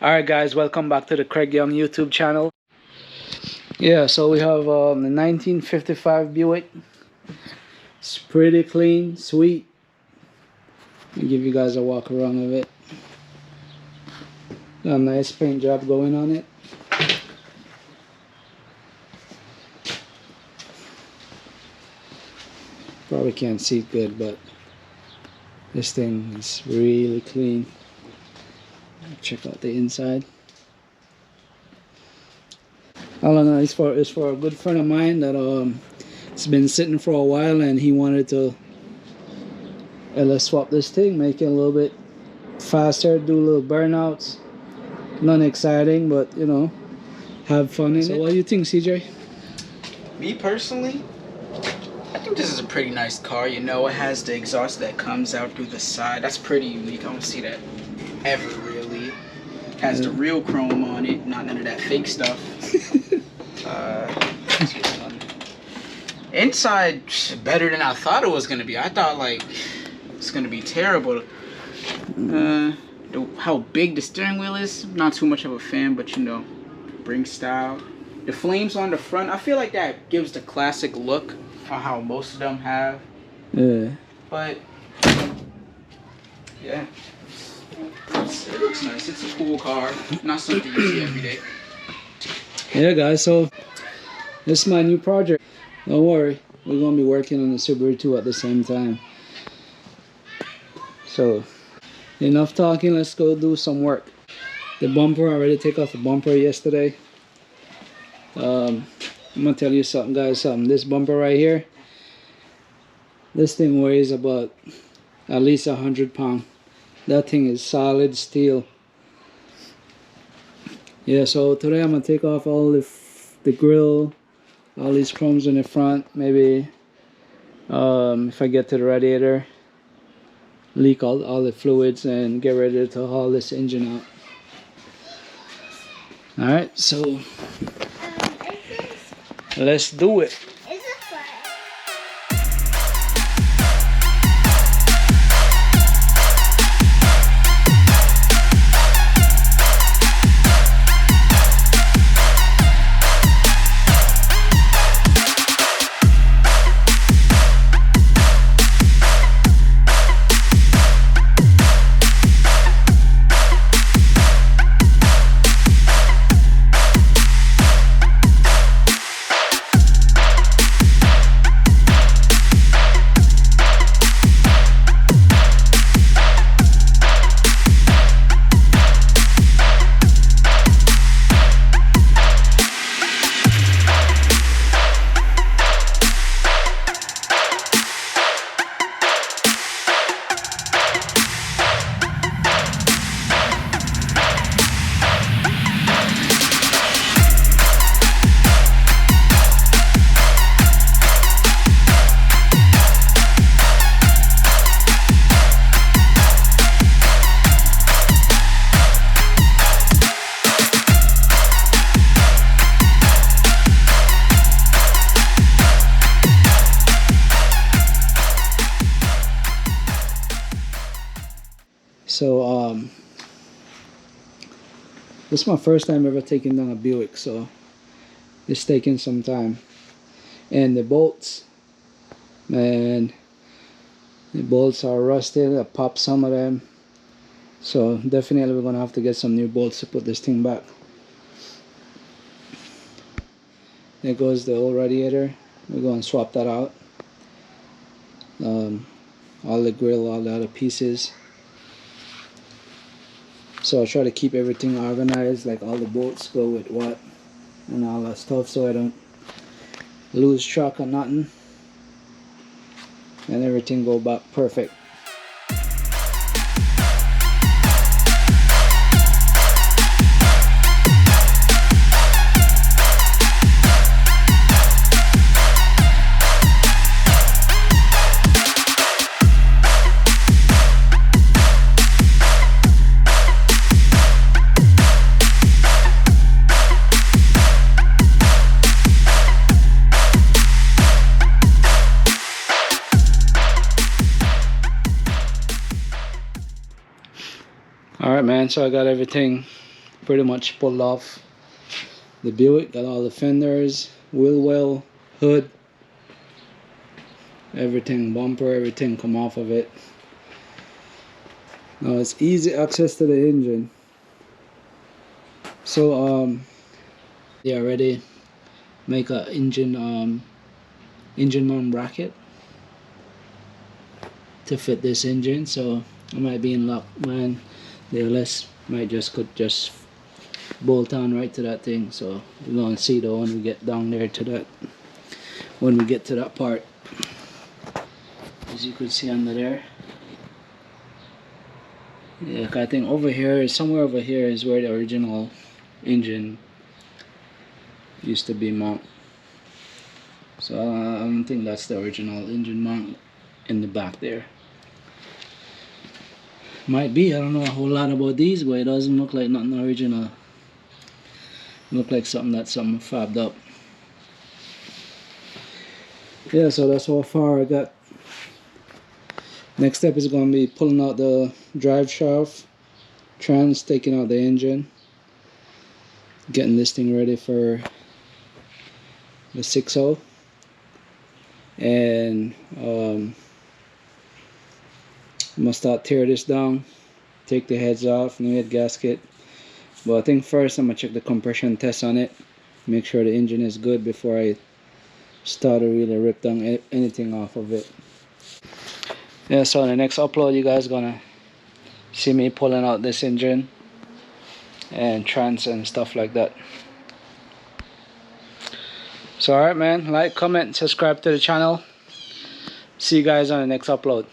Alright guys, welcome back to the Craig Young YouTube channel. Yeah, so we have the 1955 Buick. It's pretty clean, sweet. I'll give you guys a walk around of it. Got a nice paint job going on it. Probably can't see it good, but this thing is really clean. Check out the inside. I don't know, it's for a good friend of mine that it's been sitting for a while, and he wanted to let's swap this thing, make it a little bit faster, do little burnouts. None exciting, but you know, have fun in it. So what do you think, CJ? Me personally, I think this is a pretty nice car. You know, it has the exhaust that comes out through the side. That's pretty unique. I don't see that ever really. It has the real chrome on it, not none of that fake stuff. Inside, better than I thought it was gonna be. I thought like it's gonna be terrible. How big the steering wheel is, not too much of a fan, but you know, bring style. The flames on the front, I feel like that gives the classic look on how most of them have. Yeah. But yeah, it looks nice. It's a cool car, not something you see every day. Yeah guys, so this is my new project. Don't worry, we're gonna be working on the Subaru 2 at the same time. So enough talking, let's go do some work. The bumper, I already take off the bumper yesterday. I'm gonna tell you something guys, this bumper right here, this thing weighs about at least 100 pounds. That thing is solid steel. Yeah, so today I'm gonna take off all the grill, all these chromes in the front, maybe if I get to the radiator, leak all the fluids and get ready to haul this engine out. Alright, so let's do it. So this is my first time ever taking down a Buick, so it's taking some time. And the bolts, man, the bolts are rusted. I popped some of them, so definitely we're gonna have to get some new bolts to put this thing back. There goes the old radiator. We're going to swap that out. All the grill, all the other pieces. So I try to keep everything organized, like all the bolts go with what and all that stuff, so I don't lose track of nothing, and everything go back perfect. Alright man, so I got everything pretty much pulled off the Buick. Got all the fenders, wheel well, hood, everything, bumper, everything come off of it. Now it's easy access to the engine. So they already make a engine mount bracket to fit this engine, so I might be in luck, man. The LS might could just bolt on right to that thing. So we're gonna see though when we get down there to that, when we get to that part. As you could see under there, yeah, I think over here, somewhere over here is where the original engine used to be mounted. So I don't think that's the original engine mount in the back there. Might be, I don't know a whole lot about these, but it doesn't look like nothing original. Look like something that's fabbed up. Yeah, so that's how far I got. Next step is going to be pulling out the drive shaft, trans, taking out the engine, getting this thing ready for the 6.0, and I'm gonna start tear this down, take the heads off, new head gasket. But I think first I'm gonna check the compression test on it, make sure the engine is good before I start to really rip down anything off of it. Yeah, so in the next upload you guys gonna see me pulling out this engine and trans and stuff like that. So alright man, like, comment, subscribe to the channel. See you guys on the next upload.